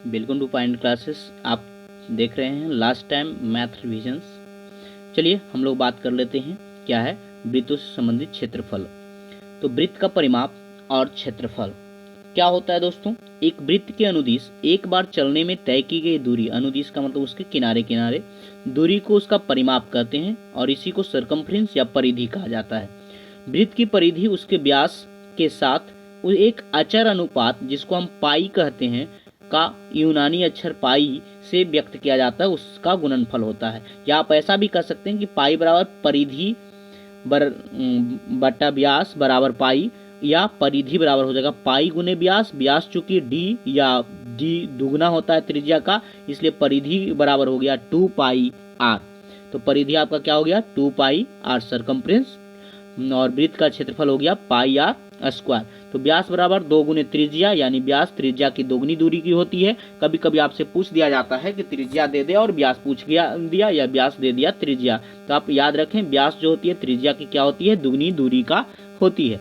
Welcome two point classes. आप देख रहे हैं लास्ट टाइम मैथ रिविजन्स। चलिए हम लोग बात कर लेते हैं क्या है वृत्तों से संबंधित क्षेत्रफल। तो वृत्त का परिमाप और क्षेत्रफल क्या होता है दोस्तों। एक वृत्त के अनुदिश एक बार चलने में तय की गई दूरी, अनुदिश का मतलब उसके किनारे किनारे दूरी को उसका परिमाप कहते हैं और इसी को सरकमफ्रेंस या परिधि कहा जाता है। वृत्त की परिधि उसके व्यास के साथ एक अचर अनुपात जिसको हम पाई कहते हैं का यूनानी अक्षर पाई से व्यक्त किया जाता है, उसका गुणनफल होता है। या आप ऐसा भी कह सकते हैं कि पाई बराबर परिधि बटा व्यास बराबर पाई, या परिधि बराबर हो जाएगा पाई गुने व्यास। व्यास चूंकि डी या डी दुगना होता है त्रिज्या का, इसलिए परिधि बराबर हो गया 2 पाई आर। तो परिधि आपका क्या हो गया 2 पाई आर सरकमफ्रेंस, और वृत्त का क्षेत्रफल हो गया पाई आर स्क्वायर। तो व्यास बराबर 2 गुने त्रिज्या, यानी व्यास त्रिज्या की दोगुनी दूरी की होती है। कभी कभी आपसे पूछ दिया जाता है कि त्रिज्या दे दे और व्यास पूछ दिया या व्यास दे दिया त्रिज्या, तो आप याद रखें व्यास जो होती है त्रिज्या की क्या होती है, दुगनी दूरी का होती है।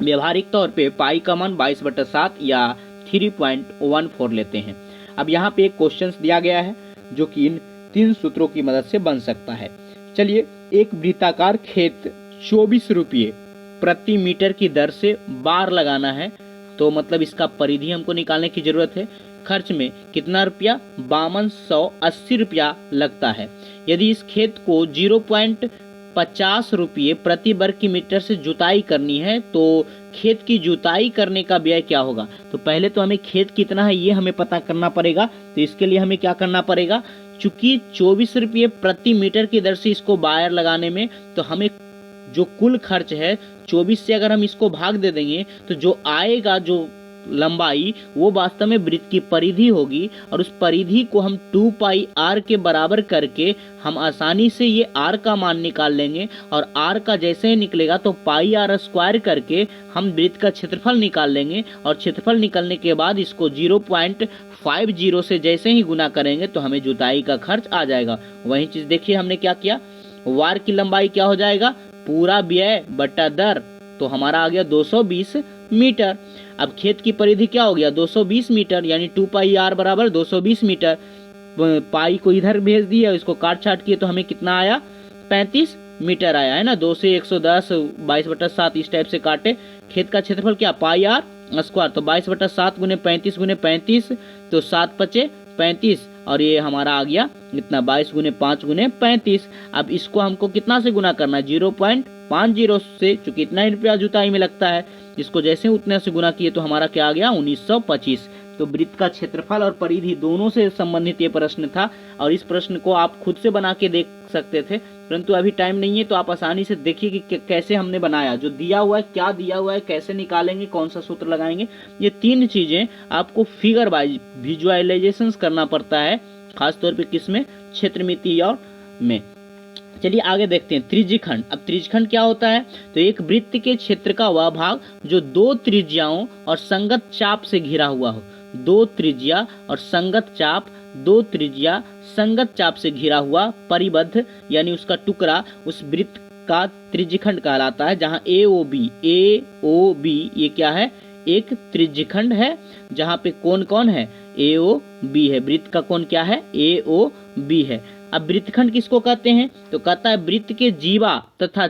व्यवहारिक तौर पे पाई का मान 22/7 या 3.14 लेते हैं। अब यहाँ पे एक क्वेश्चन दिया गया है जो कि इन 3 सूत्रों की मदद से बन सकता है। चलिए, एक वृत्ताकार खेत 24 रुपये प्रति मीटर की दर से बार लगाना है, तो मतलब इसका परिधि हमको निकालने की जरूरत है। खर्च में कितना रुपया, 5280 रुपया लगता है। यदि इस खेत को 0.50 रुपये प्रति वर्ग की मीटर से जुताई करनी है तो खेत की जुताई करने का व्यय क्या होगा। तो पहले तो हमें खेत कितना है ये हमें पता करना पड़ेगा। तो इसके लिए हमें क्या करना पड़ेगा, चूंकि 24 रुपये प्रति मीटर की दर से इसको बायर लगाने में, तो हमें जो कुल खर्च है 24 से अगर हम इसको भाग दे देंगे तो जो आएगा जो लंबाई वो वास्तव में वृत्त की परिधि होगी, और उस परिधि को हम 2 पाई आर के बराबर करके हम आसानी से ये आर का मान निकाल लेंगे, और आर का जैसे ही निकलेगा तो पाई आर स्क्वायर करके हम वृत्त का क्षेत्रफल निकाल लेंगे। और क्षेत्रफल निकलने के बाद इसको 0.50 से जैसे ही गुना करेंगे तो हमें जुताई का खर्च आ जाएगा। वही चीज देखिए हमने क्या किया, वार की लंबाई क्या हो जाएगा, पूरा व्यय बटा दर, तो हमारा आ गया 220 मीटर। अब खेत की परिधि क्या हो गया 220 मीटर, यानी 2 पाई आर बराबर 220 मीटर। पाई को इधर भेज दिया, इसको काट छाट किए तो हमें कितना आया 35 मीटर आया है ना। 2 से 110 22/7 इस टाइप से काटे। खेत का क्षेत्रफल क्या पाई आर स्क्वायर, तो 22/7 गुने 35 गुने 35, तो 7 पचे 35, और ये हमारा आ गया इतना 22 गुने 5 गुने 35। अब इसको हमको कितना से गुना करना है 0.50 से, चूंकि इतना ही रुपया जुताई में लगता है। इसको जैसे उतने से गुना किए तो हमारा क्या आ गया 1925। तो वृत्त का क्षेत्रफल और परिधि दोनों से संबंधित ये प्रश्न था, और इस प्रश्न को आप खुद से बना के देख सकते थे, परंतु अभी टाइम नहीं है तो आप आसानी से देखिए कि कैसे हमने बनाया। जो दिया हुआ है, क्या दिया हुआ है, कैसे निकालेंगे, कौन सा सूत्र लगाएंगे, ये 3 चीजें आपको फिगर वाइज विजुअलाइजेशन करना पड़ता है, खासतौर पे किसमें, क्षेत्रमिति और में। चलिए आगे देखते हैं त्रिज्यखंड। अब त्रिज्यखंड क्या होता है, तो एक वृत्त के क्षेत्र का वह भाग जो 2 त्रिज्याओं और संगत चाप से घिरा हुआ हो। 2 त्रिज्या और संगत चाप, 2 त्रिज्या संगत चाप से घिरा हुआ परिबद्ध, यानी उसका टुकड़ा उस वृत्त का त्रिज्यखंड कहलाता है। जहां ए ओ बी ये क्या है, एक त्रिज्यखंड है जहां पे कौन कौन है, ए ओ बी है। वृत्त का कोण क्या है, ए ओ बी है। अब वृत्तखंड किसको कहते हैं, तो कहता है वृत्त के जीवा तथा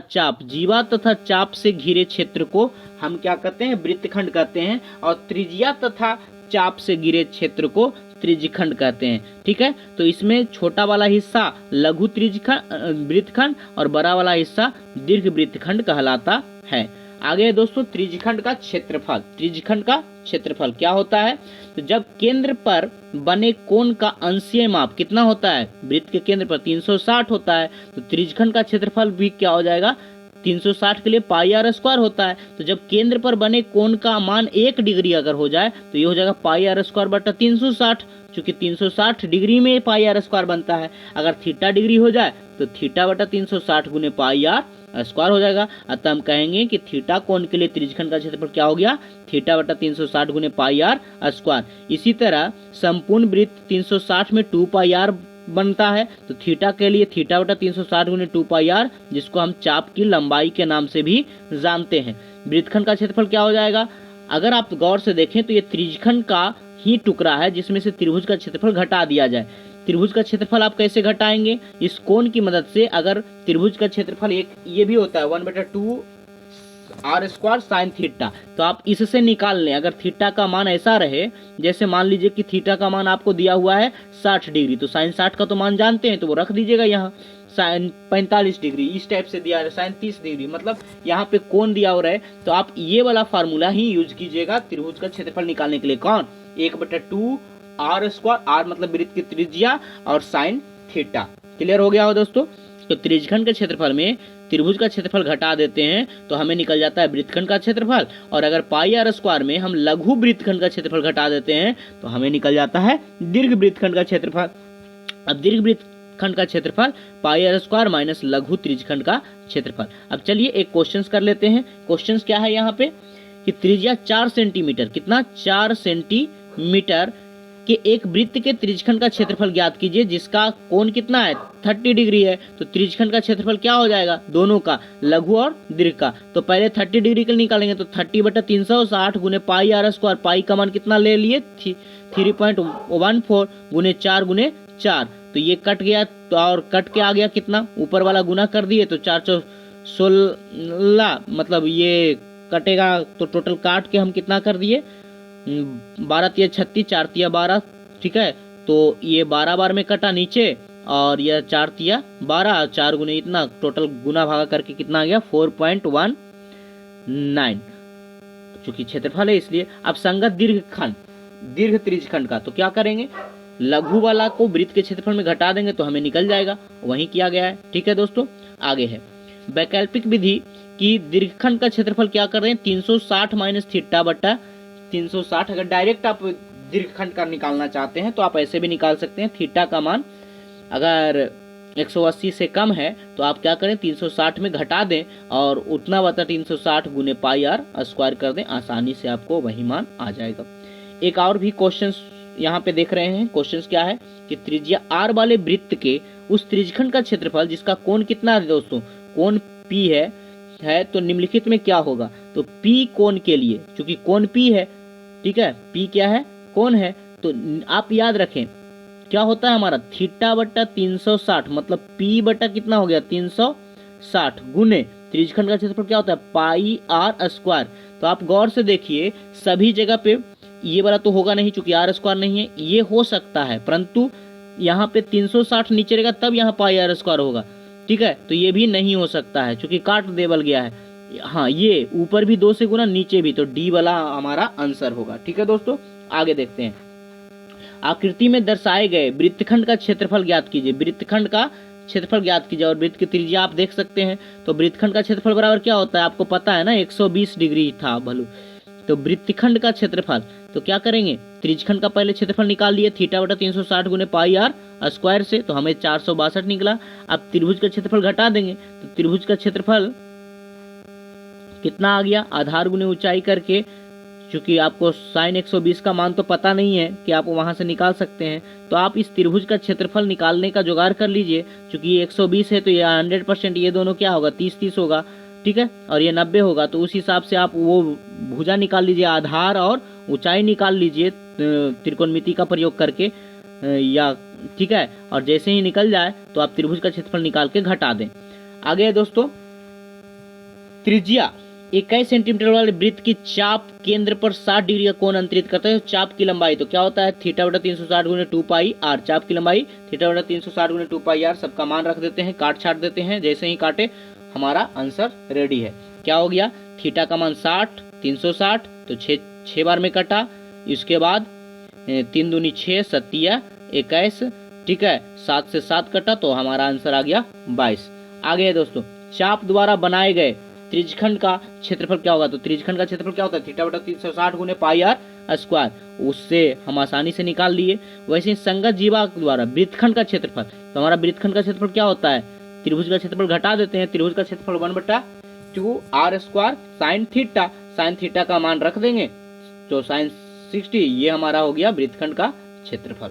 चाप से घिरे क्षेत्र को हम क्या कहते हैं, वृत्तखंड कहते हैं, और त्रिज्या तथा चाप से घिरे क्षेत्र को त्रिज्यखंड कहते हैं। ठीक है, तो इसमें छोटा वाला हिस्सा लघु त्रिज्यखंड वृत्तखंड और बड़ा वाला हिस्सा दीर्घ वृत्तखंड कहलाता है। आगे दोस्तों त्रिज्यखंड का क्षेत्रफल। त्रिज्यखंड का क्षेत्रफल क्या होता है, तो जब केंद्र पर बने कोण का अंशीय माप कितना होता है, वृत्त के केंद्र पर 360 होता है, तो त्रिज्यखंड का क्षेत्रफल भी क्या हो जाएगा 360 के लिए पाई आर स्क्वायर होता है। तो जब केंद्र पर बने कोण का मान 1 डिग्री अगर हो जाए तो ये हो जाएगा पाई आर स्क्वायर बटा 360, चूंकि 360 डिग्री में पाई आर स्क्वायर बनता है। अगर थीटा डिग्री हो जाए तो थीटा बटा 360 गुने पाई आर स्क्वायर हो जाएगा। अतः हम कहेंगे कि थीटा कोण के लिए त्रिज्यखंड का क्षेत्रफल क्या हो गया, थीटा बटा 360 गुने पाई आर स्क्वायर। इसी तरह संपूर्ण वृत्त 360 में 2 पाई आर बनता है, तो थीटा के लिए थीटा बटा 360 गुने 2 पाई आर, जिसको हम चाप की लंबाई के नाम से भी जानते हैं। वृत्तखंड का क्षेत्रफल क्या हो जाएगा, अगर आप गौर से देखें तो ये त्रिज्यखंड का ही टुकड़ा है जिसमें से त्रिभुज का क्षेत्रफल घटा दिया जाए। त्रिभुज का क्षेत्रफल आप कैसे घटाएंगे? इस कोण की मदद से। अगर त्रिभुज का क्षेत्रफल एक ये भी होता है 1/2 आर स्क्वायर साइन थीटा, तो आप इससे निकाल लें। अगर थीटा का मान ऐसा रहे, जैसे मान लीजिए कि थीटा का मान आपको दिया हुआ है 60 डिग्री, तो साइन 60 का तो मान जानते हैं, तो वो रख दीजिएगा यहाँ। साइन 45 डिग्री इस टाइप से दिया है, साइन 30 डिग्री, मतलब यहाँ पे कोण दिया हो रहा है, तो आप ये वाला फार्मूला ही यूज कीजिएगा त्रिभुज का क्षेत्रफल निकालने के लिए। कौन? 1/2 आर स्क्वायर, आर मतलब वृत्त की त्रिज्या, और साइन थीटा। क्लियर हो गया हो दोस्तों? तो त्रिज्यखंड के क्षेत्रफल में त्रिभुज का क्षेत्रफल घटा देते हैं तो हमें निकल जाता है वृत्तखंड का क्षेत्रफल, और अगर पाई आर स्क्वायर में हम लघु वृत्तखंड का क्षेत्रफल घटा देते हैं तो हमें निकल जाता है दीर्घ वृत्तखंड का क्षेत्रफल। अब दीर्घ वृत्तखंड का क्षेत्रफल पाई आर स्क्वायर माइनस लघु त्रिज्यखंड का क्षेत्रफल। अब चलिए एक क्वेश्चन कर लेते हैं। क्वेश्चन क्या है यहाँ पे कि त्रिज्या 4 सेंटीमीटर, कितना 4 सेंटीमीटर कि एक वृत्त के त्रिज्यखंड का क्षेत्रफल ज्ञात कीजिए जिसका कोण कितना है 30 डिग्री है। तो त्रिज्यखंड का क्षेत्रफल क्या हो जाएगा? दोनों का, लघु और दीर्घ का। तो पहले 30 डिग्री के निकालेंगे, तो 30/360 गुने पाई आर स्क्वायर, पाई का मान कितना ले लिए 3.14 गुने 4 गुने 4, तो ये कट गया, तो और कट के आ गया कितना, ऊपर वाला गुना कर दिए तो 416, मतलब ये कटेगा तो टोटल काट के हम कितना कर दिए 12 तिया 36, 4 तिया 12, ठीक है। तो ये 12 बार में कटा नीचे, और यह 4 तिया 12, 4 गुने इतना, टोटल गुना भागा करके कितना आ गया 4.19, चूंकि क्षेत्रफल है इसलिए। अब संगत दीर्घखंड, दीर्घ त्रिज्यखंड का तो क्या करेंगे, लघु वाला को वृत्त के क्षेत्रफल में घटा देंगे तो हमें निकल जाएगा, वही किया गया है। ठीक है दोस्तों, आगे है वैकल्पिक विधि की दीर्घखंड का क्षेत्रफल क्या कर रहे हैं 360 माइनस थीटा बटा 360। अगर डायरेक्ट आप दीर्घखंड का निकालना चाहते हैं तो आप ऐसे भी निकाल सकते हैं। थीटा का मान अगर 180 से कम है तो आप क्या करें 360 में घटा दें और उतना बता 360 गुने पाई आर स्क्वायर कर दें, आसानी से आपको वही मान आ जाएगा। एक और भी क्वेश्चन यहाँ पे देख रहे हैं। क्वेश्चन क्या है कि त्रिज्या आर वाले वृत्त के उस त्रिज्यखंड का क्षेत्रफल जिसका कोण कितना है दोस्तों, कोण पी है तो निम्नलिखित में क्या होगा। तो पी कोण के लिए, चूंकि कोण पी है, ठीक है, पी क्या है, कोण है, तो आप याद रखें क्या होता है हमारा थीटा बटा 360, मतलब पी बटा कितना हो गया 360 गुने त्रिज्यखंड का क्षेत्रफल क्या होता है पाई आर स्क्वायर। तो आप गौर से देखिए सभी जगह पे ये वाला तो होगा नहीं, चूंकि आर स्क्वायर नहीं है, ये हो सकता है, परंतु यहाँ पे 360 नीचे रहेगा तब यहाँ पाई आर स्क्वायर होगा, ठीक है। तो ये भी नहीं हो सकता है चूंकि काट देवल गया है। हाँ, ये ऊपर भी 2 से गुना, नीचे भी, तो डी वाला हमारा आंसर होगा। ठीक है दोस्तों, आगे देखते हैं। आकृति में दर्शाए गए वृत्तखंड का क्षेत्रफल ज्ञात कीजिए। वृत्तखंड का क्षेत्रफल ज्ञात कीजिए, और वृत्त की त्रिज्या आप देख सकते हैं। तो वृत्तखंड का क्षेत्रफल बराबर क्या होता है आपको पता है ना, 120 डिग्री था भलू। तो वृत्तखंड का क्षेत्रफल तो क्या करेंगे, त्रिज्यखंड का पहले क्षेत्रफल निकाल लिए थीटा बटा 360 गुने पाई आर स्क्वायर से, तो हमें 462 निकला। अब त्रिभुज का क्षेत्रफल घटा देंगे तो त्रिभुज का क्षेत्रफल कितना आ गया, आधार गुने ऊंचाई करके, चूंकि आपको साइन 120 का मान तो पता नहीं है कि आप वहां से निकाल सकते हैं, तो आप इस त्रिभुज का क्षेत्रफल निकालने का जुगाड़ कर लीजिए। चूंकि ये 120 है तो ये 100%, ये दोनों क्या होगा 30-30 होगा, ठीक है, और ये 90 होगा। तो उस हिसाब से आप वो भुजा निकाल लीजिए, आधार और ऊंचाई निकाल लीजिए त्रिकोणमिति का प्रयोग करके, या ठीक है, और जैसे ही निकल जाए तो आप त्रिभुज का क्षेत्रफल निकाल के घटा दें। आगे दोस्तों, त्रिज्या 21 सेंटीमीटर वाले वृत्त की चाप केंद्र पर 60 डिग्री का कोण अंतरित करता है। चाप की लंबाई तो क्या होता है थीटा बटा 360 गुने 2 पाई आर। चाप की लंबाई थीटा बटा 360 गुने 2 पाई आर, सबका मान रख देते हैं, काट छाट देते हैं। जैसे ही काटे हमारा आंसर रेडी है। क्या हो गया, थीटा का मान 60, 360, तो 6 बार में कटा, इसके बाद 3 दूनी 6, 7 21, ठीक है, 7 से 7 कटा, तो हमारा आंसर आ गया 22। आगे है दोस्तों, चाप द्वारा बनाए गए त्रिज्यखंड का क्षेत्रफल क्या होगा। तो त्रिज्यखंड का क्षेत्रफल क्या होता है थीटा बटा 360 गुने पाई आर स्क्वायर, उससे हम आसानी से निकाल लिए। वैसे ही संगत जीवा द्वारा वृत्तखंड का क्षेत्रफल, तो हमारा वृत्तखंड का क्षेत्रफल क्या होता है, त्रिभुज का क्षेत्रफल घटा देते हैं, त्रिभुज का क्षेत्रफल 1/2 R square sine theta, sine theta का मान रख देंगे तो साइन 60, ये हमारा हो गया वृत्तखंड का क्षेत्रफल।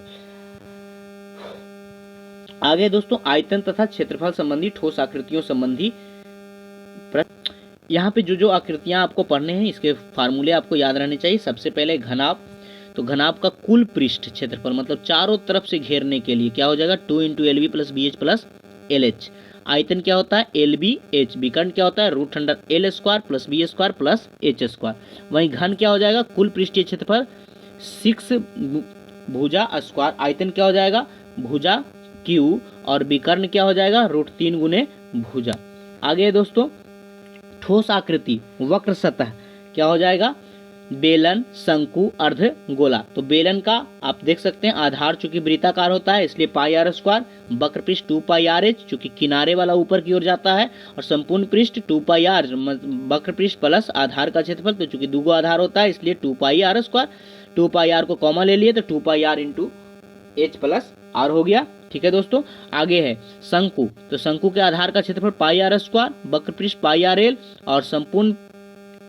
आगे दोस्तों, आयतन तथा क्षेत्रफल संबंधी ठोस आकृतियों संबंधी यहाँ पे जो आकृतियां आपको पढ़ने हैं इसके फार्मूले आपको याद रहने चाहिए। सबसे पहले घनाभ, तो घनाभ का कुल पृष्ठ क्षेत्रफल मतलब चारों तरफ से घेरने के लिए क्या हो जाएगा 2 into L B plus B H plus L H. आयतन क्या होता है एल बी एच, विकर्ण क्या होता है root under L square plus B square plus H square. वहीं घन क्या हो जाएगा कुल पृष्ठीय क्षेत्रफल 6 भुजा स्क्वायर, आयतन क्या हो जाएगा भुजा क्यू और विकर्ण क्या हो जाएगा रूट 3 गुने भुजा। आगे दोस्तों ठोस आकृति वक्र सतह क्या हो जाएगा बेलन शंकु अर्ध गोला। तो बेलन का आप देख सकते हैं आधार चूंकि वृत्ताकार होता है इसलिए पाई आर स्क्वायर, वक्र पृष्ठ 2 पाई आर एच चूंकि किनारे वाला ऊपर की ओर जाता है, और संपूर्ण पृष्ठ 2 पाई आर वक्र पृष्ठ प्लस आधार का क्षेत्रफल, तो चूंकि दो आधार होता है इसलिए 2 pi R square, 2 pi R को कॉमन ले लिए तो 2 pi R into H plus R हो गया। ठीक है दोस्तों, आगे है शंकु। तो शंकु के आधार का क्षेत्रफल पाई आर स्क्वायर, वक्र पृष्ठ पाई आर एल और संपूर्ण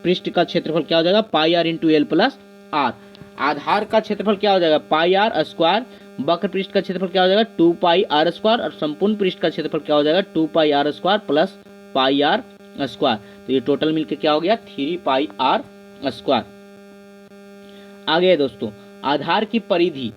पृष्ठ का क्षेत्रफल क्या हो जाएगा pi R into L plus R. आधार का क्षेत्रफल क्या हो जाएगा पाई आर स्क्वायर, वक्र पृष्ठ का क्षेत्रफल क्या हो जाएगा 2 पाई आर स्क्वायर और संपूर्ण पृष्ठ का क्षेत्रफल क्या हो जाएगा 2 pi R square plus pi R square. तो ये टोटल मिलकर क्या हो गया 3 पाई आर स्क्वायर। आगे है दोस्तों आधार की परिधि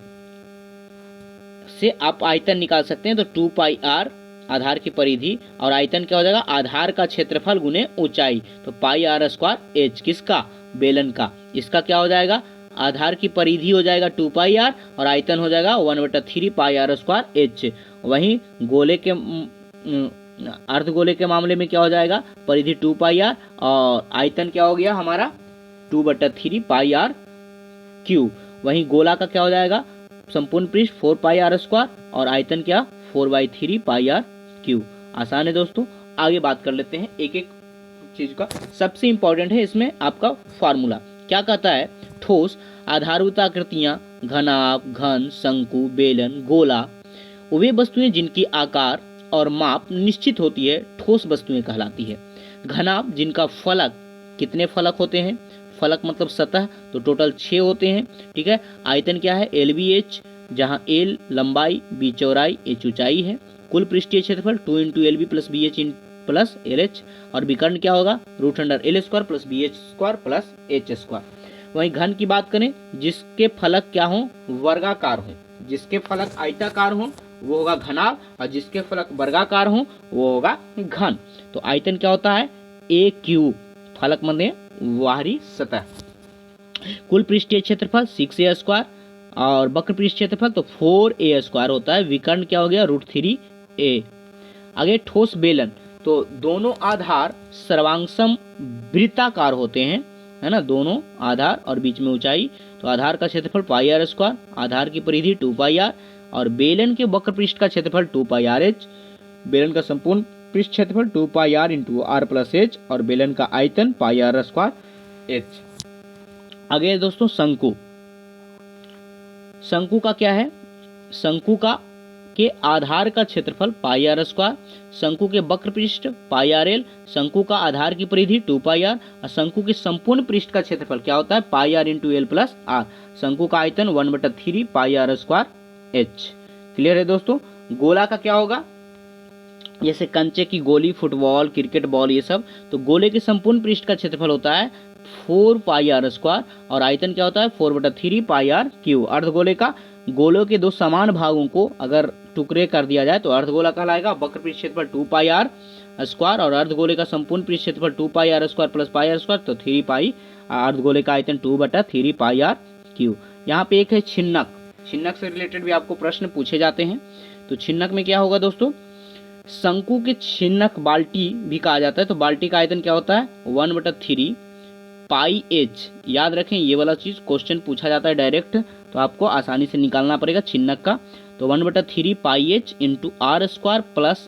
से आप आयतन निकाल सकते हैं, तो 2 पाई आर आधार की परिधि और आयतन क्या हो जाएगा आधार का क्षेत्रफल गुने ऊंचाई, तो पाई आर स्क्वायर एच किसका बेलन का, इसका क्या हो जाएगा आधार की परिधि हो जाएगा 2 पाई आर और आयतन हो जाएगा 1/3 पाई आर स्क्वायर एच। वहीं गोले के अर्धगोले के मामले में क्या हो जाएगा परिधि 2 पाई आर और आयतन क्या हो गया हमारा 2/3 पाई आर क्यू। वहीं गोला का क्या हो जाएगा संपूर्ण पृष्ठ 4 पाई आर स्क्वायर और आयतन क्या 4/3 पाई आर क्यू। आसान है दोस्तों, आगे बात कर लेते हैं एक एक चीज का। सबसे इंपॉर्टेंट है इसमें आपका फार्मूला, क्या कहता है ठोस आधारभूत आकृतियां घनाभ घन शंकु बेलन गोला वे वस्तुएं जिनकी आकार और माप निश्चित होती है ठोस वस्तुएं कहलाती है। घनाभ जिनका फलक कितने फलक होते हैं, फलक मतलब सतह, तो टोटल 6 होते हैं। ठीक है, आयतन क्या है एल बी एच जहां एल लंबाई बी चौड़ाई एच ऊंचाई है। कुल पृष्ठीय क्षेत्रफल 2 into L B plus B H plus L H और विकर्ण क्या होगा root under L square plus B H square plus H square. वहीं घन की बात करें जिसके फलक क्या हो वर्गाकार हो, जिसके फलक आयताकार हो वो होगा घनाभ और जिसके फलक वर्गाकार हो वो होगा घन। तो आयतन क्या होता है ए क्यू, फलक मतलब बाहरी सतह। कुल पृष्ठीय क्षेत्रफल 6a स्क्वायर और वक्र पृष्ठ क्षेत्रफल तो 4a स्क्वायर होता है, विकर्ण क्या हो गया √3a। आगे ठोस बेलन, तो दोनों आधार सर्वांगसम वृत्ताकार होते हैं, है ना, दोनों आधार और बीच में ऊंचाई। तो आधार का क्षेत्रफल पाई आर स्क्वायर, आधार की परिधि 2 पाई आर और बेलन के वक्र पृष्ठ का क्षेत्रफल 2 पाई आर एच, बेलन का संपूर्ण पृष्ठ क्षेत्रफल 2 pi R into R plus H और बेलन का आयतन पाई आर स्क्वायर एच। आगे दोस्तों शंकु, शंकु का क्या है शंकु का के आधार का क्षेत्रफल पाई आर स्क्वायर, शंकु के वक्र पृष्ठ पाई आर एल, शंकु का आधार की परिधि 2 पाई आर और शंकु के संपूर्ण पृष्ठ का क्षेत्रफल क्या होता है pi R into L plus R. शंकु का आयतन 1/3 pi R square H. Clear है दोस्तों। गोला का क्या होगा जैसे कंचे की गोली फुटबॉल क्रिकेट बॉल ये सब, तो गोले के संपूर्ण पृष्ठ का क्षेत्रफल होता है 4 पाई आर स्क्वायर और आयतन क्या होता है 4/3 पाई आर क्यू। अर्धगोले का गोलों के दो समान भागों को अगर टुकड़े कर दिया जाए तो अर्धगोला कहलाएगा। वक्र पृष्ठ क्षेत्रफल 2 पाई आर स्क्वायर और अर्धगोले का संपूर्ण पृष्ठ क्षेत्रफल 2 pi R square plus pi R square तो 3 पाई, अर्धगोले का आयतन 2/3 पाई आर क्यू। यहाँ पे एक है छिन्नक, छिन्नक से रिलेटेड भी आपको प्रश्न पूछे जाते हैं। तो छिन्नक में क्या होगा दोस्तों शंकु के छिन्नक बाल्टी भी कहा जाता है, तो बाल्टी का आयतन क्या होता है 1/3 पाई एच। याद रखें ये वाला चीज क्वेश्चन पूछा जाता है डायरेक्ट, तो आपको आसानी से निकालना पड़ेगा छिन्नक का। तो 1/3 pi H into R square plus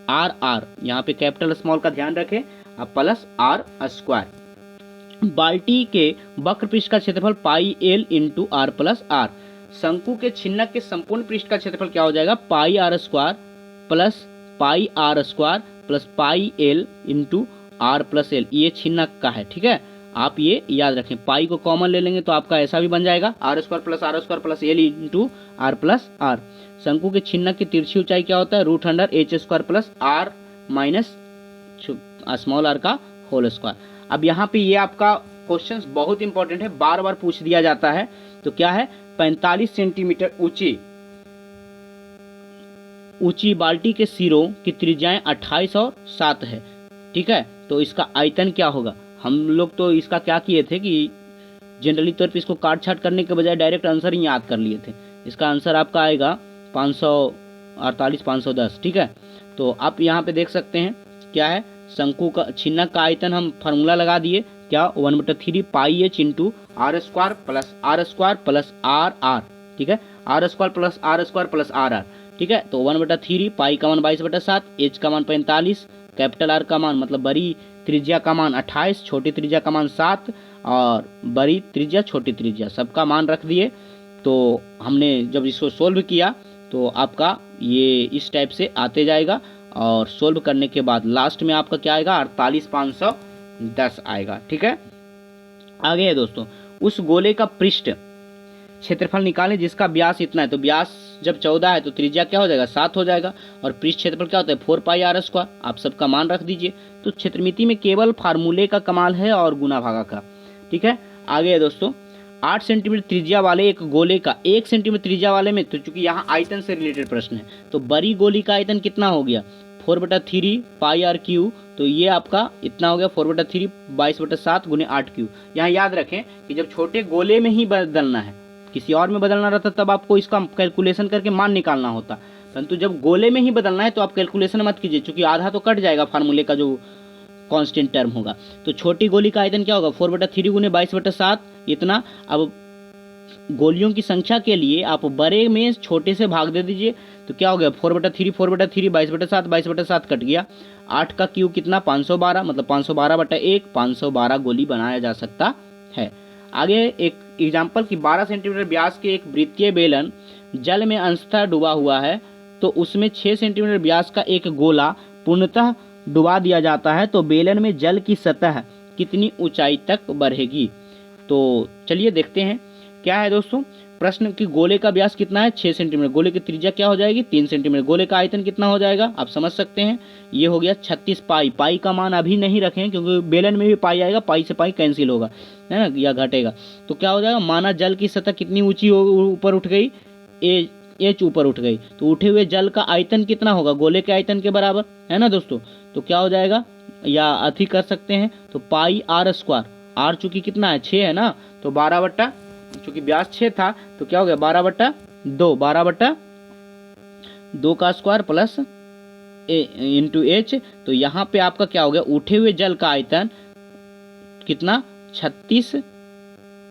R R, यहाँ पे कैपिटल स्मॉल का ध्यान रखें, अब प्लस आर स्क्वायर। बाल्टी के वक्र पृष्ठ का क्षेत्रफल pi L into R plus R. शंकु के छिन्नक के संपूर्ण पृष्ठ का क्षेत्रफल क्या हो जाएगा pi R square plus pi R square plus pi L into R plus L, ये छिन्नक का है। ठीक है, आप ये याद रखें, पाई को कॉमन ले लेंगे तो आपका ऐसा भी बन जाएगा R square plus L into R plus R. शंकु के छिन्नक की तिरछी ऊंचाई क्या होता है √h² plus R minus small R का होल स्क्वायर। अब यहाँ पे ये आपका क्वेश्चन बहुत इंपॉर्टेंट है, बार बार पूछ दिया जाता है तो क्या है 45 सेंटीमीटर ऊंची बाल्टी के सिरों की त्रिज्याएं 28 और 7 है। ठीक है, तो इसका आयतन क्या होगा? हम लोग तो इसका क्या किए थे कि जनरली तौर पे इसको काट छाट करने के बजाय डायरेक्ट आंसर ही याद कर लिए थे। इसका आंसर आपका आएगा 548 510। ठीक है, तो आप यहाँ पे देख सकते हैं क्या है, शंकु का छिन्नक का आयतन हम फार्मूला लगा दिए क्या, 1/3 pi H into R square plus R R. ठीक है, R square plus R R. ठीक है, तो 1/3 पाई का मान 22/7, एच का मान 45, कैपिटल आर का मान मतलब बड़ी त्रिज्या का मान 28, छोटी त्रिज्या का मान 7 और बड़ी त्रिज्या छोटी त्रिज्या सबका मान रख दिए। तो हमने जब इसको सोल्व किया तो आपका ये इस टाइप से आते जाएगा और सोल्व करने के बाद लास्ट में आपका क्या आएगा 48,510 आएगा। ठीक है, आगे है दोस्तों, उस गोले का पृष्ठ क्षेत्रफल निकालें जिसका व्यास इतना है। तो व्यास जब 14 है तो त्रिज्या क्या हो जाएगा 7 हो जाएगा और पृष्ठ क्षेत्रफल क्या होता है 4 पाई आर स्क्वायर। आप सबका मान रख दीजिए। तो क्षेत्रमिति में केवल फार्मूले का कमाल है और गुना भागा का। ठीक है, आगे है दोस्तों, 8 सेंटीमीटर त्रिज्या वाले एक गोले का 1 सेंटीमीटर त्रिज्या वाले में, तो चूंकि यहाँ आयतन से रिलेटेड प्रश्न है तो बड़ी गोली का आयतन कितना हो गया 4/3 पाई आर क्यू। तो ये आपका इतना हो गया 4/3 22/7 गुने 8 क्यू। यहाँ याद रखें कि जब छोटे गोले में ही बदलना है, किसी और में बदलना रहता तब आपको इसका कैलकुलेशन करके मान निकालना होता, परंतु जब गोले में ही बदलना है तो आप कैलकुलेशन मत कीजिए, क्योंकि आधा तो कट जाएगा फार्मूले का जो कांस्टेंट टर्म होगा। तो छोटी गोली का आयतन क्या होगा 4/3 गुने 22/7 इतना। अब गोलियों की संख्या के लिए आप बड़े में छोटे से भाग दे दीजिए, तो क्या हो गया 4/3 22/7 22/7 कट गया। 8 का क्यू कितना 512, मतलब 512/1 512 गोली बनाया जा सकता है। आगे एक एग्जाम्पल कि 12 सेंटीमीटर व्यास के एक वृत्तीय बेलन जल में अंशतः डूबा हुआ है, तो उसमें 6 सेंटीमीटर व्यास का एक गोला पूर्णतः डुबा दिया जाता है, तो बेलन में जल की सतह कितनी ऊंचाई तक बढ़ेगी। तो चलिए देखते हैं क्या है दोस्तों। प्रश्न कि गोले का व्यास कितना है 6 सेंटीमीटर, गोले की त्रिज्या क्या हो जाएगी 3 सेंटीमीटर, गोले का आयतन कितना हो जाएगा आप समझ सकते हैं, ये हो गया 36 पाई। पाई का मान अभी नहीं रखें क्योंकि बेलन में भी पाई आएगा, पाई से पाई कैंसिल होगा है ना, या घटेगा। तो क्या हो जाएगा, माना जल की सतह कितनी ऊंची ऊपर उठ गई, एच ऊपर उठ गई, तो उठे हुए जल का आयतन कितना होगा गोले के आयतन के बराबर है ना दोस्तों। तो क्या हो जाएगा, या अति कर सकते हैं तो पाई आर स्क्वायर, आर चूंकि कितना है 6 है ना, तो 12 चूंकि व्यास 6 था तो क्या हो गया 12/2 का स्क्वायर प्लस इंटू एच। तो यहाँ पे आपका क्या हो गया उठे हुए जल का आयतन कितना 36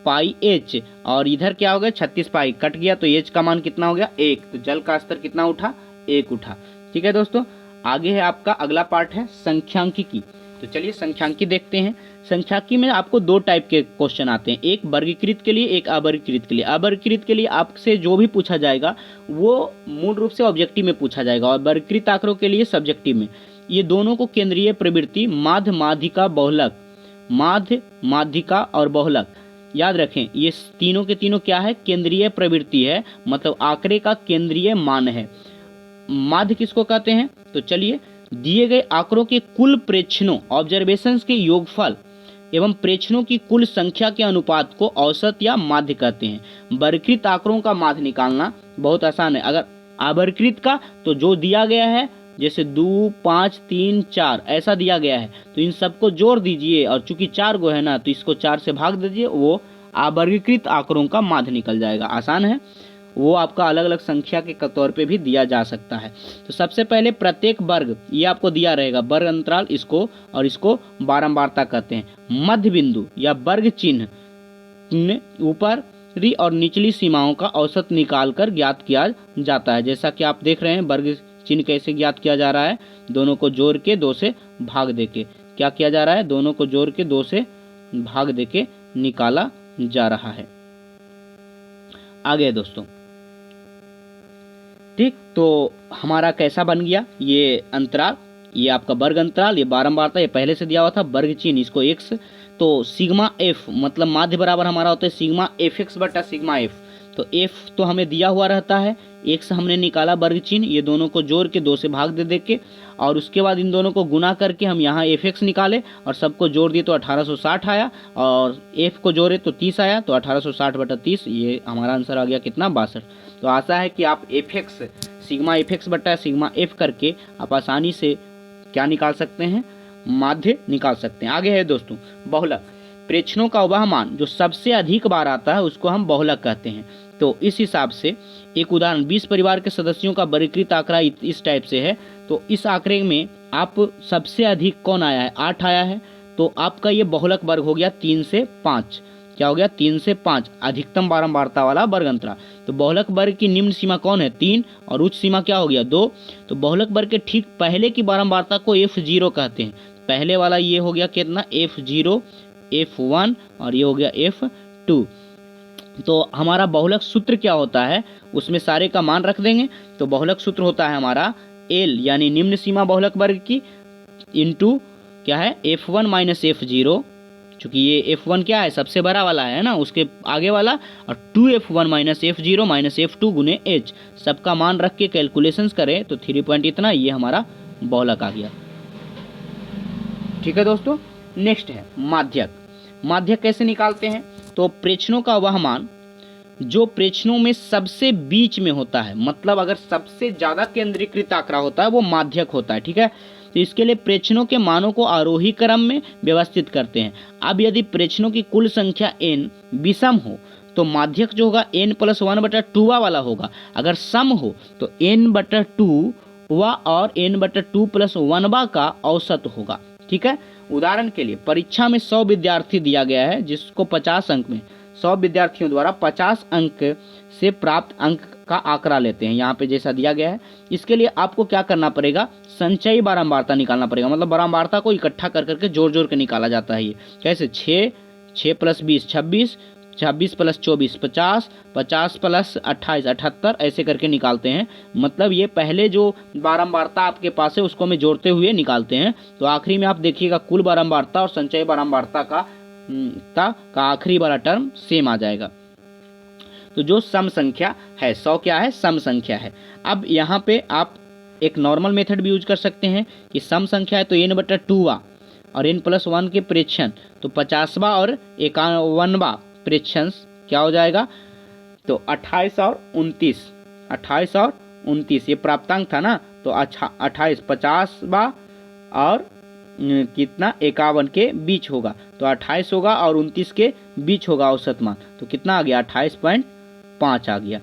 पाई एच, और इधर क्या हो गया 36 पाई कट गया तो एच का मान कितना हो गया 1, तो जल का स्तर कितना उठा 1 उठा। ठीक है दोस्तों, आगे है आपका अगला पार्ट है संख्यांकिकी। तो चलिए संख्यांकी देखते हैं। संख्यांकी में आपको 2 टाइप के क्वेश्चन आते हैं, एक वर्गीकृत के लिए एक अवर्गीकृत के लिए। अवर्गीकृत के लिए आपसे जो भी पूछा जाएगा वो मूल रूप से ऑब्जेक्टिव में पूछा जाएगा और वर्गीकृत आंकड़ों के लिए सब्जेक्टिव में। ये दोनों को केंद्रीय प्रवृत्ति माध्य माध्यिका बहुलक, माध्य माध्यिका और बहुलक याद रखें, ये तीनों के तीनों क्या है केंद्रीय प्रवृत्ति है, मतलब आंकड़े का केंद्रीय मान है। माध्य किसको कहते हैं, तो चलिए दिए गए आंकड़ों के कुल प्रेक्षणों ऑब्जर्वेशंस के योगफल एवं प्रेक्षणों की कुल संख्या के अनुपात को औसत या माध्य कहते हैं। वर्गीकृत आंकड़ों का माध्य निकालना बहुत आसान है। अगर अवर्गीकृत का तो जो दिया गया है जैसे 2 5 3 4 ऐसा दिया गया है तो इन सबको जोड़ दीजिए, और चूंकि 4 गो है ना तो इसको 4 से भाग दीजिए, वो अवर्गीकृत आंकड़ों का माध्य निकल जाएगा। आसान है, वो आपका अलग अलग संख्या के तौर पे भी दिया जा सकता है। तो सबसे पहले प्रत्येक वर्ग ये आपको दिया रहेगा, वर्ग अंतराल इसको और इसको बारंबारता कहते हैं। मध्य बिंदु या वर्ग चिन्ह ऊपरी और निचली सीमाओं का औसत निकालकर ज्ञात किया जाता है। जैसा कि आप देख रहे हैं वर्ग चिन्ह कैसे ज्ञात किया जा रहा है, दोनों को जोड़ के 2 से भाग देके क्या किया जा रहा है, दोनों को जोड़ के 2 से भाग देके निकाला जा रहा है। आगे दोस्तों, ठीक, तो हमारा कैसा बन गया ये अंतराल, ये आपका वर्ग अंतराल, ये बारंबारता ये पहले से दिया हुआ था, वर्ग चिन्ह इसको x, तो सिग्मा एफ मतलब माध्य बराबर हमारा होता है सिग्मा एफ एक्स बटा सिग्मा एफ। तो एफ तो हमें दिया हुआ रहता है, एक से हमने निकाला वर्ग चिन्ह, ये दोनों को जोड़ के 2 से भाग दे के, और उसके बाद इन दोनों को गुना करके हम यहाँ fx निकाले और सबको जोड़ दिए तो 1860 आया, और f को जोड़े तो 30 आया, तो 1860/30, ये हमारा आंसर आ गया कितना, 62। तो आशा है कि आप fx सिग्मा fx बटा सिग्मा f करके आप आसानी से क्या निकाल सकते हैं, माध्य निकाल सकते हैं। आगे है दोस्तों बहुलक। प्रेक्षणों का वह मान जो सबसे अधिक बार आता है उसको हम बहुलक कहते हैं। तो इस हिसाब से एक उदाहरण, 20 परिवार के सदस्यों का वर्गीकृत आंकड़ा इस टाइप से है। तो इस आंकड़े में आप सबसे अधिक कौन आया है, 8 आया है, तो आपका ये बहुलक वर्ग हो गया 3 से 5। क्या हो गया, 3 से 5 अधिकतम बारंबारता वाला वर्ग अंतराल। तो बहुलक वर्ग की निम्न सीमा कौन है, 3, और उच्च सीमा क्या हो गया, 2। तो बहुलक वर्ग के ठीक पहले की बारंबारता को f0 कहते हैं। पहले वाला ये हो गया कितना, f0, f1, और ये हो गया f2। तो हमारा बहुलक सूत्र क्या होता है, उसमें सारे का मान रख देंगे। तो बहुलक सूत्र होता है हमारा L यानी निम्न सीमा बहुलक वर्ग की इंटू क्या है, f1 माइनस f0, चूंकि ये f1 क्या है, सबसे बड़ा वाला है ना, उसके आगे वाला, और 2f1 minus f0 minus f2 गुने h, सबका मान रख के कैलकुलेशंस करें तो 3 पॉइंट इतना, ये हमारा बहुलक आ गया। ठीक है दोस्तों, नेक्स्ट है माध्यक। माध्यक कैसे निकालते हैं, तो प्रेक्षणों का वह मान जो प्रेक्षणों में सबसे बीच में होता है, मतलब अगर सबसे ज्यादा केंद्रीकृत आंकड़ा होता है वो माध्यक होता है। ठीक है, तो इसके लिए प्रेक्षणों के मानों को आरोही क्रम में व्यवस्थित करते हैं। अब यदि प्रेक्षणों की कुल संख्या n विषम हो तो माध्यक जो होगा n+1/2 वाला होगा। अगर सम हो तो n/2 और n/2 + 1 का औसत होगा। ठीक है, उदाहरण के लिए परीक्षा में 100 विद्यार्थी दिया गया है, जिसको 50 अंक में 100 विद्यार्थियों द्वारा 50 अंक से प्राप्त अंक का आंकड़ा लेते हैं, यहाँ पे जैसा दिया गया है। इसके लिए आपको क्या करना पड़ेगा, संचयी बारंबारता निकालना पड़ेगा, मतलब बारंबारता को इकट्ठा कर करके जोड़ जोड़ के निकाला जाता है। ये कैसे, 6 + 20 26, 26 + 24 50, 50 + 28 78, ऐसे करके निकालते हैं। मतलब ये पहले जो बारंबारता आपके पास है उसको हमें जोड़ते हुए निकालते हैं। तो आखिरी में आप देखिएगा कुल बारंबारता और संचयी बारंबारता का आखिरी वाला टर्म सेम आ जाएगा। तो जो सम संख्या है 100 क्या है, सम संख्या है। अब यहाँ पे आप एक नॉर्मल मेथड भी यूज कर सकते हैं कि सम संख्या है तो n/2 और n+1 के प्रेक्षण, तो 50वां और 51वां प्रेक्षण क्या हो जाएगा, तो 28 और 29 ये प्राप्तांक था ना, तो 28 50वां और कितना 51 के बीच होगा, तो 28 होगा और 29 के बीच होगा औसत मान, तो कितना आ गया 28.5 आ गया।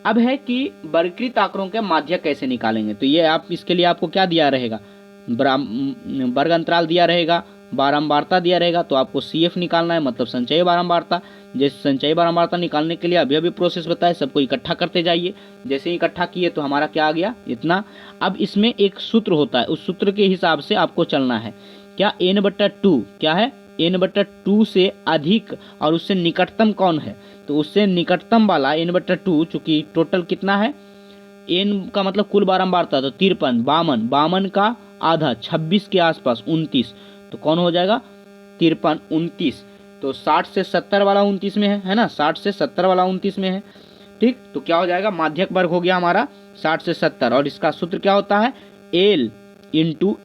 अब है कि वर्गीकृत आंकड़ों के माध्यक कैसे निकालेंगे। तो ये आप इसके लिए आपको क्या दिया रहेगा, वर्ग अंतराल दिया रहेगा, बारंबारता दिया रहेगा, तो आपको CF निकालना है, मतलब संचयी बारंबारता। जैसे संचयी बारंबारता निकालने के लिए अभी प्रोसेस बताए, सबको इकट्ठा करते जाइए। जैसे ही इकट्ठा किए तो हमारा क्या आ गया, इतना। अब इसमें एक सूत्र होता है, उस सूत्र के हिसाब से आपको चलना है। क्या, n/2 क्या है, n/2 से अधिक और उससे निकटतम कौन है, तो उससे निकटतम वाला n/2, चूंकि टोटल कितना है, n का मतलब कुल बारंबारता, तो 53, 52 का आधा 26 के आसपास 29, तो कौन हो जाएगा 53, 29। तो 60 से 70 वाला 29 में है ना, 60 से 70 वाला 29 में है। ठीक, तो क्या हो जाएगा, माध्यक वर्ग हो गया हमारा 60 से 70, और इसका सूत्र क्या होता है, L × n/2,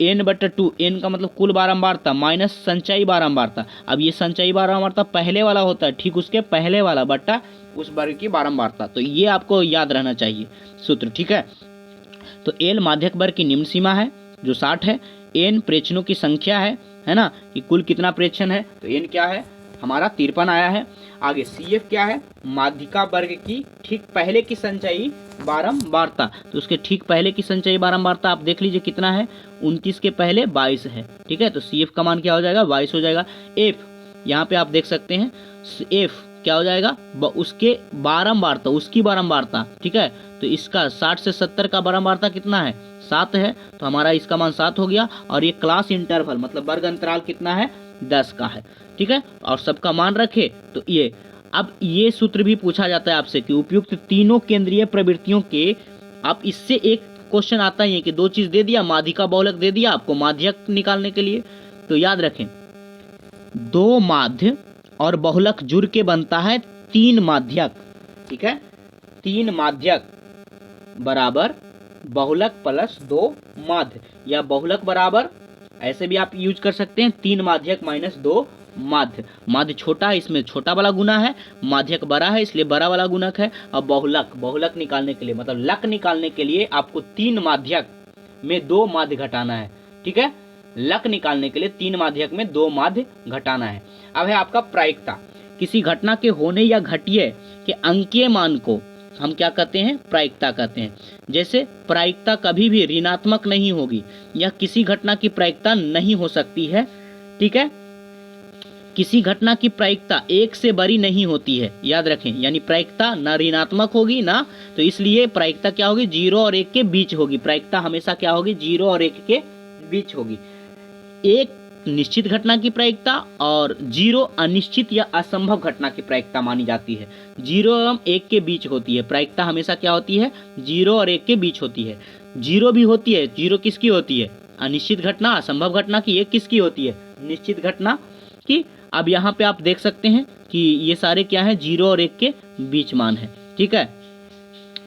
n का मतलब कुल बारंबारता माइनस संचयी बारंबारता। अब ये संचयी बारंबारता पहले वाला होता है, ठीक उसके पहले वाला बट्टा उस वर्ग की बारंबारता। तो ये आपको याद रहना चाहिए सूत्र। ठीक है, तो L माध्यक वर्ग की निम्न सीमा है जो 60 है, n प्रेक्षणों की संख्या है ना, कि कुल कितना प्रेक्षण है, तो n क्या है हमारा 53 आया है। आगे CF क्या है, माध्यिका वर्ग की ठीक पहले की संचयी बारंबारता, तो उसके ठीक पहले की संचयी बारंबारता आप देख लीजिए कितना है, 29 के पहले 22 है। ठीक है, तो CF का मान क्या हो जाएगा, 22 हो जाएगा। F यहाँ पे आप देख सकते हैं, F क्या हो जाएगा, उसके बारंबारता, उसकी बारंबारता। ठीक है, तो इसका 60 से 70 का बारंबारता कितना है, 7 है, तो हमारा इसका मान 7 हो गया। और ये क्लास इंटरवल मतलब वर्ग अंतराल कितना है, 10 का है। ठीक है, और सबका मान रखे तो ये। अब ये सूत्र भी पूछा जाता है आपसे कि उपयुक्त तीनों केंद्रीय प्रवृत्तियों के, आप इससे एक क्वेश्चन आता ही है कि 2 चीज दे दिया, माध्यिका बहुलक दे दिया आपको माध्यक निकालने के लिए। तो याद रखें 2 माध्य और बहुलक जुड़ के बनता है 3 माध्यक। ठीक है, 3 माध्यक बराबर बहुलक प्लस 2 माध्य, या बहुलक बराबर ऐसे भी आप यूज कर सकते हैं 3 माध्यक माइनस 2 माध्य। माध्य छोटा है इसमें छोटा वाला गुना है, माध्यक बड़ा है इसलिए बड़ा वाला गुणक है। और बहुलक निकालने के लिए मतलब लक निकालने के लिए आपको 3 माध्यक में 2 माध्य घटाना है। ठीक है, लक निकालने के लिए 3 माध्यक में 2 माध्य घटाना है। अब है आपका प्रायिकता। किसी घटना के होने या घटिए के अंकीय मान को हम क्या कहते हैं, प्रायिकता कहते हैं। जैसे प्रायिकता कभी भी ऋणात्मक नहीं होगी, या किसी घटना की प्रायिकता नहीं हो सकती है। ठीक है, किसी घटना की प्रायिकता 1 से बड़ी नहीं होती है, याद रखें। यानी प्रायिकता ना ऋणात्मक होगी ना, तो इसलिए प्रायिकता क्या होगी, 0 और 1 के बीच होगी। प्रायिकता हमेशा क्या होगी, 0 और 1 के बीच होगी। एक निश्चित घटना की प्रायिकता और 0 अनिश्चित या असंभव घटना की प्रायिकता मानी जाती है। 0 एवं 1 के बीच होती है प्रायिकता, हमेशा क्या होती है, 0 और 1 के बीच होती है। 0 भी होती है, 0 किसकी होती है, अनिश्चित घटना असंभव घटना की। 1 किसकी होती है, निश्चित घटना की। अब यहाँ पे आप देख सकते हैं कि ये सारे क्या है, 0 और 1 के बीच मान है। ठीक है,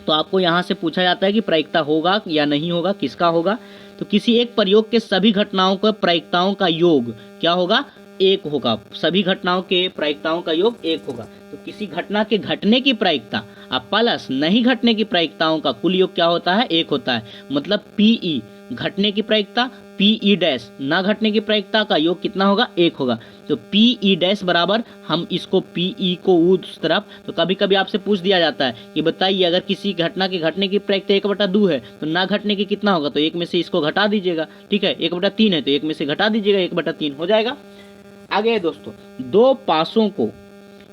तो आपको यहाँ से पूछा जाता है कि प्रायिकता होगा या नहीं होगा, किसका होगा। तो किसी एक प्रयोग के सभी घटनाओं का प्रायिकताओं का योग क्या होगा, 1 होगा। सभी घटनाओं के प्रायिकताओं का योग 1 होगा। तो किसी घटना के घटने की प्रायिकता अब प्लस नहीं घटने की प्रायिकताओं का कुल योग क्या होता है, 1 होता है। मतलब पीई घटने की प्रायिकता, पीई डैश ना घटने की प्रायिकता का योग कितना होगा, 1 होगा। तो पीई डैश बराबर, हम इसको पीई को उस तरफ, तो कभी कभी आपसे पूछ दिया जाता है कि बताइए अगर किसी घटना के घटने की प्रायिकता 1/2 है तो ना घटने की कितना होगा, तो 1 में से इसको घटा दीजिएगा। ठीक है, 1/3 है तो 1 में से घटा दीजिएगा, 1/3 हो जाएगा। आगे है दोस्तों, 2 पासों को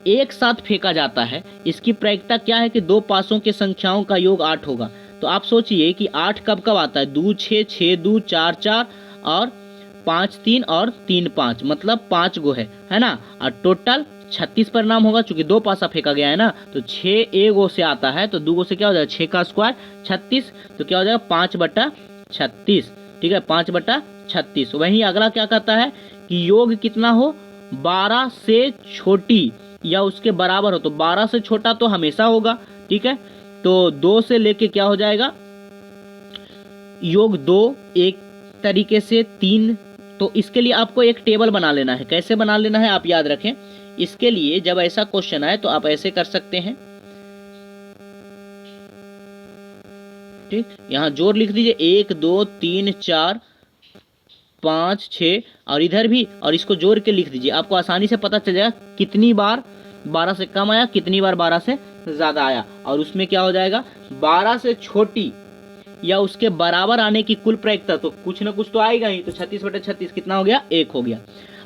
एक साथ फेंका जाता है, इसकी प्रायिकता क्या है कि 2 पासों के संख्याओं का योग 8 होगा। तो आप सोचिए कि 8 कब कब आता है, 2 6, 6 2 4 4 और 5 3 और 3 5, मतलब 5 गो है ना। और टोटल 36 परिणाम होगा, चूंकि 2 पासा फेंका गया है ना, तो 6 एक गो से आता है तो 2 गो से क्या हो जाएगा, 6 का स्क्वायर 36, तो क्या हो जाएगा 5/36। ठीक है, 5/36। वहीं अगला क्या कहता है कि योग कितना हो, 12 से छोटी या उसके बराबर हो। तो 12 से छोटा तो हमेशा होगा। ठीक है, तो 2 से लेके क्या हो जाएगा, योग 2, एक तरीके से 3। तो इसके लिए आपको एक टेबल बना लेना है। कैसे बना लेना है आप याद रखें। इसके लिए जब ऐसा क्वेश्चन आए तो आप ऐसे कर सकते हैं। ठीक, यहां जोड़ लिख दीजिए 1 2 3 4 5 6 और इधर भी, और इसको जोड़ के लिख दीजिए। आपको आसानी से पता चल जाएगा कितनी बार 12 से कम आया, कितनी बार 12 से ज्यादा आया। और उसमें क्या हो जाएगा, 12 से छोटी या उसके बराबर आने की कुल प्रायिकता, तो कुछ ना कुछ तो आएगा ही। तो 36/36 कितना हो गया, 1 हो गया।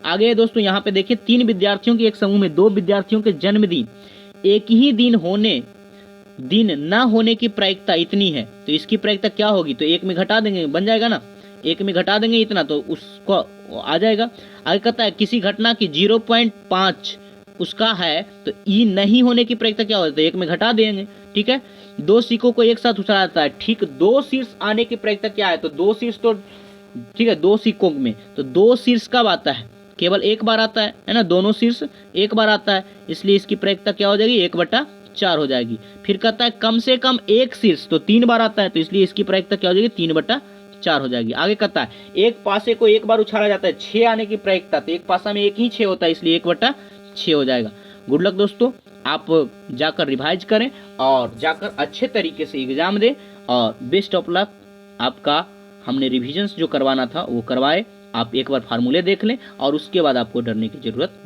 आगे दोस्तों यहाँ पे देखिए, 3 विद्यार्थियों के एक समूह में 2 विद्यार्थियों के जन्मदिन एक ही दिन ना होने की प्रायिकता इतनी है, तो इसकी प्रायिकता क्या होगी, तो 1 में घटा देंगे, बन जाएगा ना। 1 में घटा देंगे इतना तो उसको आ जाएगा। आगे कहता है किसी घटना की 0.5 उसका है, तो ई नहीं होने की प्रायिकता क्या होती है, 1 में घटा देंगे। ठीक है, 2 सिक्कों को एक साथ उछाला जाता है। ठीक, 2 शीर्ष आने की प्रायिकता क्या है, तो 2 शीर्ष तो ठीक है 2 सिक्कों में, तो 2 शीर्ष कब आता है, केवल 1 बार आता है ना। दोनों शीर्ष 1 बार आता है, इसलिए इसकी प्रायिकता क्या हो जाएगी, 1/4 हो जाएगी। फिर कहता है कम से कम 1 शीर्ष, तो 3 बार आता है, तो इसलिए इसकी प्रायिकता क्या हो जाएगी, 3/4 हो जाएगी। आगे कहता है एक पासे को 1 बार उछाला जाता है, 6 आने की प्रायिकता, तो एक पासा में 1 ही 6 होता है, इसलिए 1/6 हो जाएगा। गुड लक दोस्तों, आप जाकर रिवाइज करें और जाकर अच्छे तरीके से एग्जाम दें, और बेस्ट ऑफ लक। आपका हमने रिविजन्स जो करवाना था वो करवाए। आप एक बार फार्मूले देख लें और उसके बाद आपको डरने की जरूरत